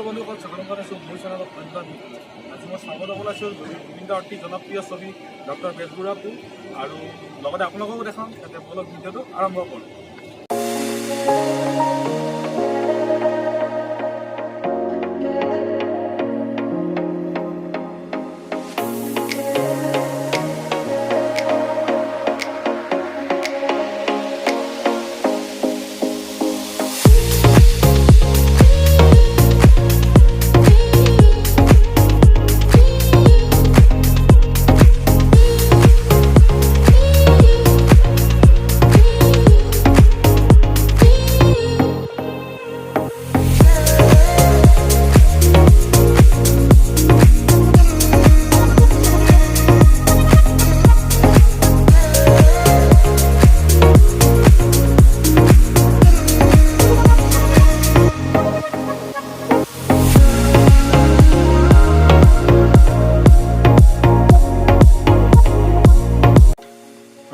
বন্ধুসকল স্বাগতম জনাইছোঁ মোৰ চেনেলত অন্যান্য আজি মই চাব যাব ওলাইছোঁ জুবিনদাৰ অতি জনপ্ৰিয় ছবি ডক্টৰ বেজবৰুৱা-02 আৰু লগতে আপোনালোককো দেখাম। যাতে বলক ভিডিঅ'টো আৰম্ভ কৰোঁ।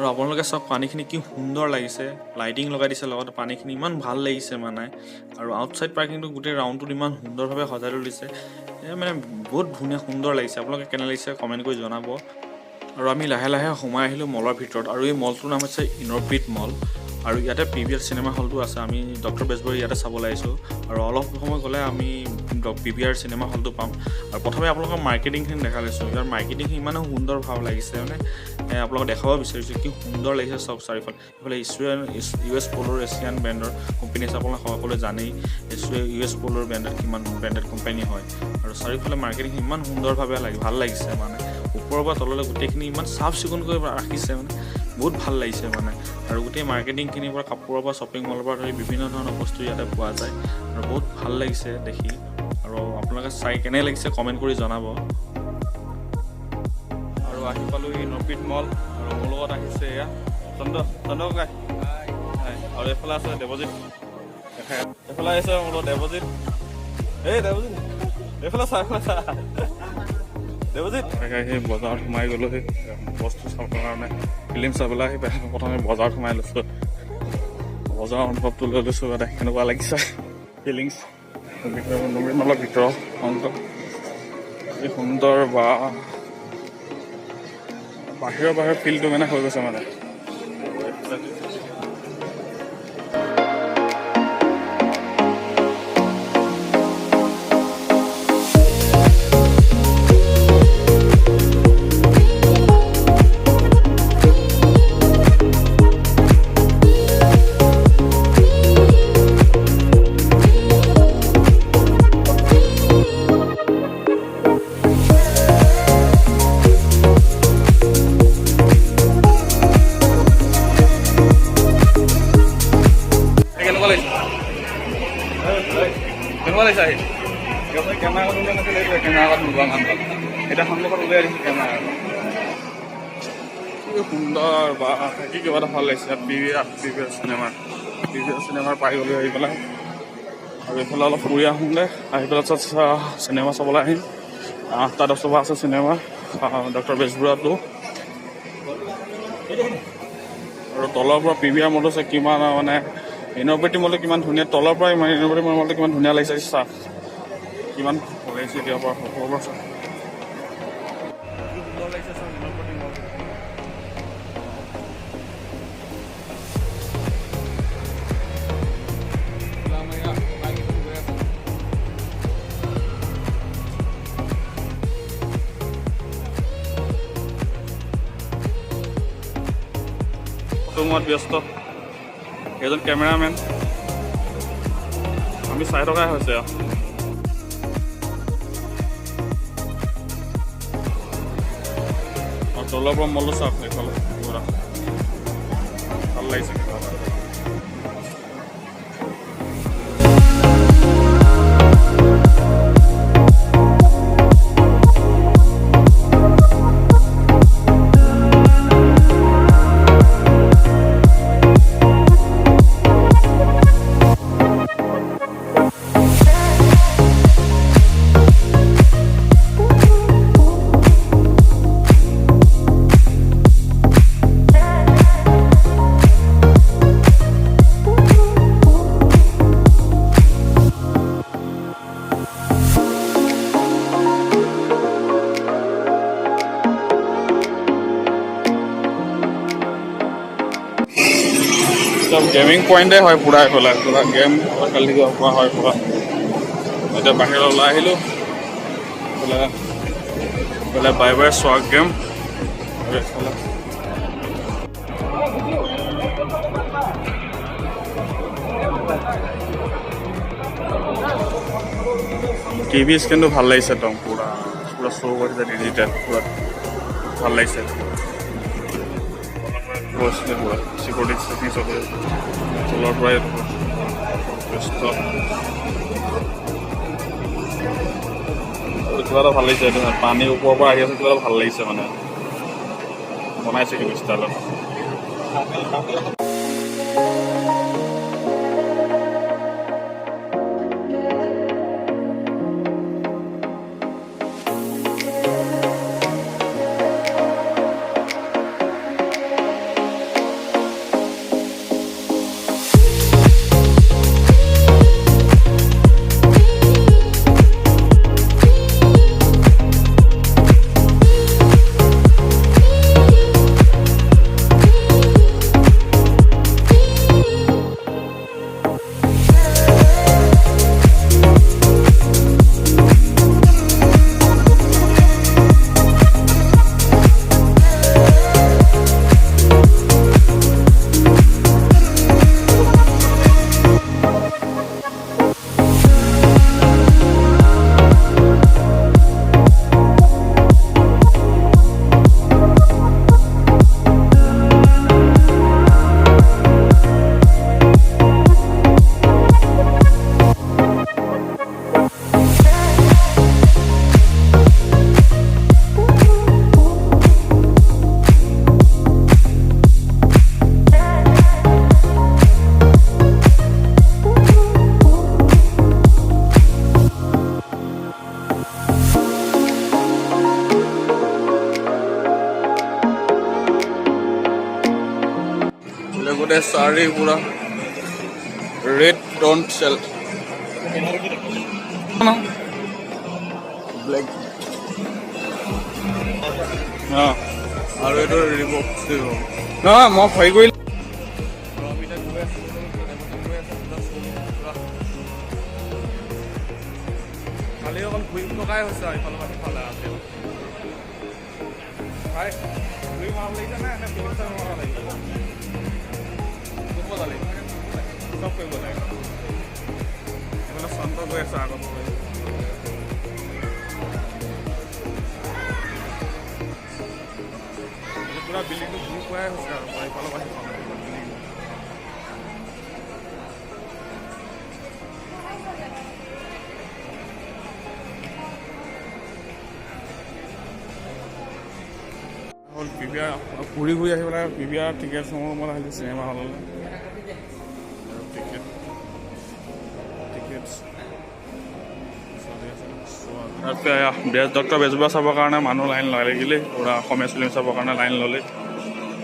আৰু আপোনালোকে চাওক পানীখিনি কি সুন্দৰ লাগিছে, লাইটিং লগাই দিছে, লগতে পানীখিনি ইমান ভাল লাগিছে মানে। আৰু আউটছাইড পাৰ্কিংটো গোটেই ৰাউণ্ডটোত ইমান সুন্দৰভাৱে সজাই তুলিছে, মানে বহুত ধুনীয়া সুন্দৰ লাগিছে। আপোনালোকে কেনে লাগিছে কমেণ্ট কৰি জনাব। আৰু আমি লাহে লাহে সোমাই আহিলোঁ মলৰ ভিতৰত, আৰু এই মলটোৰ নাম হৈছে ইনৰবিট মল। আৰু ইয়াতে PVR চিনেমা হলটো আছে। আমি ডক্টৰ বেজবৰুৱা ইয়াতে চাবলৈ আহিছোঁ, আৰু অলপ সময় গ'লে আমি PVR চিনেমা হলটো পাম। আৰু প্ৰথমে আপোনালোকৰ মাৰ্কেটিংখিনি দেখা লৈছোঁ। ইয়াৰ মাৰ্কেটিংখিনি ইমানো সুন্দৰ ভাৱ লাগিছে, মানে আপোনালোকক দেখাব বিচাৰিছোঁ কি সুন্দৰ লাগিছে চব চাৰিওফালে। এইফালে US প'লৰ এছিয়ান ব্ৰেণ্ডৰ কোম্পানী আছে, আপোনালোকে সকলোৱে জানেই US প'লৰ কিমান ব্ৰেণ্ডেড কোম্পানী হয়। আৰু চাৰিওফালে মাৰ্কেটিং ইমান সুন্দৰভাৱে ভাল লাগিছে, মানে ওপৰৰ পৰা তললৈ গোটেইখিনি ইমান চাফ চিকুণকৈ ৰাখিছে, মানে বহুত ভাল লাগিছে মানে। আৰু গোটেই মাৰ্কেটিংখিনিৰ পৰা কাপোৰৰ পৰা শ্বপিং মলৰ পৰা ধৰি বিভিন্ন ধৰণৰ বস্তু ইয়াতে পোৱা যায়, আৰু বহুত ভাল লাগিছে দেখি। আৰু আপোনালোকে চাই কেনে লাগিছে কমেণ্ট কৰি জনাব। আৰু আহি পালোঁ ইনৰবিট মল, আৰু মোৰ লগত আহিছে এয়া চন্দ্ৰকাই, আৰু এইফালে আছে দেৱজিৎ, এইফালে আহিছে মোৰ লগত দেৱজিৎ। দেৱজিৎ এইফালে চা দেৱজিৎ। সেই বজাৰত সোমাই গ'লোঁ, সেই বস্তু চাবৰ কাৰণে ফিল্ম চাবলৈ আহি প্ৰথমে বজাৰত সোমাই লৈছোঁ। বজাৰৰ অনুভৱটো লৈ লৈছোঁ, মানে কেনেকুৱা লাগিছে ফিলিংছ। নবীনমালৰ ভিতৰৰ অংশ এই সুন্দৰ, বা বাহিৰৰ ফিল্ডটো মানে হৈ গৈছে মানে। কেনেকুৱা লাগিছে আহি কেমেৰা ওলোৱা নাছিলে, কেমেৰা আগত নোলোৱা মানুহ এতিয়া সন্মুখত উলিয়াই দিছোঁ কেমেৰা। কি সুন্দৰ, বা কি কিবা এটা ভাল লাগিছে। PVR চিনেমাৰ পাই গ'লোঁ আহি পেলাই। আৰু এইফালে অলপ ফুৰি আহোঁগৈ, আহি পেলাই চিনেমা চাবলৈ আহিম। 8:10 পৰা আছে চিনেমা ডক্টৰ বেজবৰুৱা-02। আৰু তলৰ পৰা PVR মল আছে, কিমান মানে ইনৰবিট মলটো কিমান ধুনীয়া, তলৰ পৰা ইনৰবিট মলটো কিমান ধুনীয়া লাগিছে। চাহ কিমান ভাল লাগিছে, এতিয়াৰ পৰা ওপৰৰ পৰা চাহ সুন্দৰ লাগিছে চাহ ইনৰবিট মল। ফটোমত ব্যস্ত এজন কেমেৰামেন, আমি চাই থকাই হৈছে। আৰু তলৰ পৰা মলটো চাওক, এইফালে ভাল লাগিছে। অলপ গেমিং পইণ্টে হয় পুৰা এইফালে পুৰা গেম খেলি থাকিব পৰা হয় পুৰা এতিয়া বাহিৰত ওলাই আহিলোঁ এইফালে বাই বাই স্ৱাগ গেম আৰু এইফালে টিভি স্ক্ৰীনটো ভাল লাগিছে একদম পুৰা পুৰা শ্ব' কৰিছে ডিজিটেল পুৰা ভাল লাগিছে চিকিউৰিটি চেকিং চব তলৰ পৰাই কিবা এটা ভাল লাগিছে পানী ওপৰৰ পৰা আহি আছে কিবা এটা ভাল লাগিছে মানে বনাইছে কিন্তু ষ্টাইলত साड़ी पूरा रेड डोंट सेल ब्लैक हाँ और ये तो रिबॉक से हो ना मैं फाइव कोई खाली अकल घुई लगाई হৈছে ইফালে ফালে আছে ভাই ঘুই মাৰ লাগিছে না না পিছৰ মাৰা লাগিছে सब कोई बोलेगा मतलब संतो को ऐसा आगो पूरा बिल्डिंग को घूम पाया उसका भाई पालो भाई हॉल पीवीआर पूरी हुई आही वाला पीवीआर टिकेट समोर मला आली सिनेमा हॉल ডক্টৰ বেজবৰুৱা চাবৰ কাৰণে মানুহ লাইন লাগিলে পুৰা অসমীয়া ফিল্ম চাবৰ কাৰণে লাইন ল'লে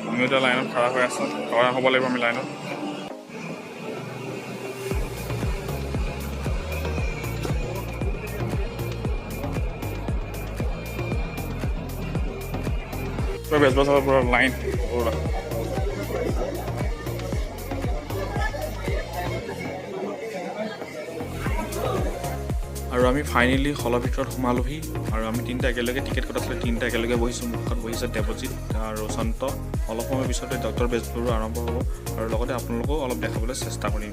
আমিও এতিয়া লাইনত খাৰা হৈ আছোঁ খাৰা হ'ব লাগিব আমি লাইনত বেজবৰুৱা চাবৰ পুৰা লাইন পুৰা আৰু আমি ফাইনেলি হলৰ ভিতৰত সোমালোহি আৰু আমি তিনিটা একেলগে টিকেট কটাইছিলে তিনিটা একেলগে বহিছোঁ মুখত বহিছে দেৱজিৎ আৰু সন্ত অলপ সময় পিছতে ডক্টৰ বেজবৰুৱা আৰম্ভ হ'ব আৰু লগতে আপোনালোকেও অলপ দেখাবলৈ চেষ্টা কৰিম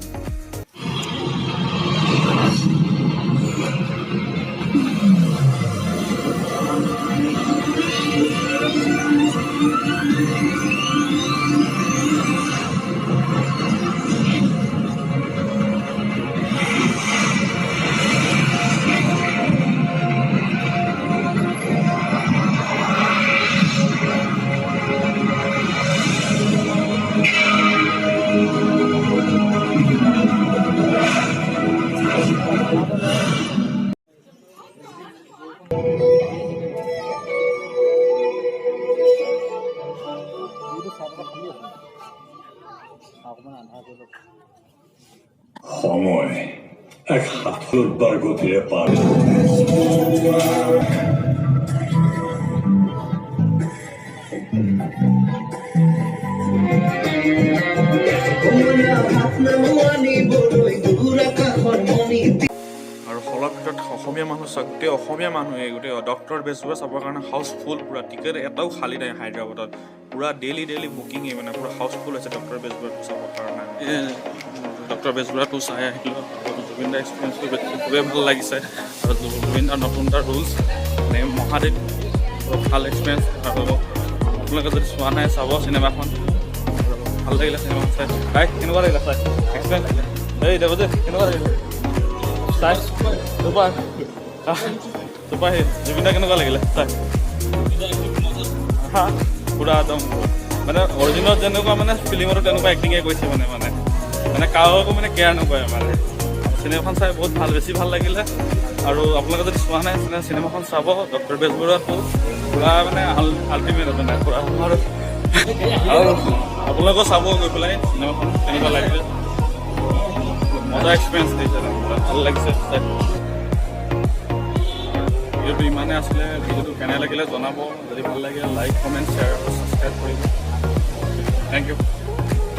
সময় এক হাতলুৰ গতিৰে পাৰ হলৰ ভিতৰত অসমীয়া মানুহ চাওক, গোটেই অসমীয়া মানুহে গোটেই ডক্টৰ বেজবৰুৱা চাবৰ কাৰণে হাউচফুল পুৰা, টিকেট এটাও খালী নাই হায়দৰাবাদত, পুৰা ডেইলি বুকিঙেই মানে পুৰা হাউচফুল হৈছে ডক্টৰ বেজবৰুৱাটো চাবৰ কাৰণে। ডক্টৰ বেজবৰুৱা চাই আহিলোঁ, জুবিন দাৰ এক্সপিৰিয়েঞ্চটো খুবেই ভাল লাগিছে, আৰু জুবিন দাৰ নতুন এটা ৰুলছ মানে মহাদেৱ ভাল এক্সপিৰিয়েঞ্চ। আৰু আপোনালোকে যদি চোৱা নাই চাব চিনেমাখন, ভাল লাগিলে চিনেমাখন চাই। তাই কেনেকুৱা লাগিলে চাই এক্সপিৰিয়েঞ্চ? এই দেৱ যে কেনেকুৱা লাগিলে চাই? চুপাৰ জুবিন দা কেনেকুৱা লাগিলে চাই? হা পুৰা একদম মানে অৰিজিনেলত যেনেকুৱা মানে ফিল্মতো তেনেকুৱা এক্টিঙে কৰিছে মানে কাৰোকো মানে কেয়াৰ নকৰে মানে। চিনেমাখন চাই বহুত বেছি ভাল লাগিলে। আৰু আপোনালোকে যদি চোৱা নাই চিনেমাখন চাব, ডক্টৰ বেজবৰুৱাটো পুৰা মানে আল্টিমেট মানে পুৰা। আৰু আপোনালোকেও চাব গৈ পেলাই চিনেমাখন কেনেকুৱা লাগিলে, মজা এক্সপিৰিয়েঞ্চ দিছে, ভাল লাগিছে চাই। ভিডিঅ'টো ইমানে আছিলে, ভিডিঅ'টো কেনে লাগিলে জনাব, যদি ভাল লাগে লাইক কমেণ্ট শ্বেয়াৰ ছাবস্ক্ৰাইব কৰিব। Thank U.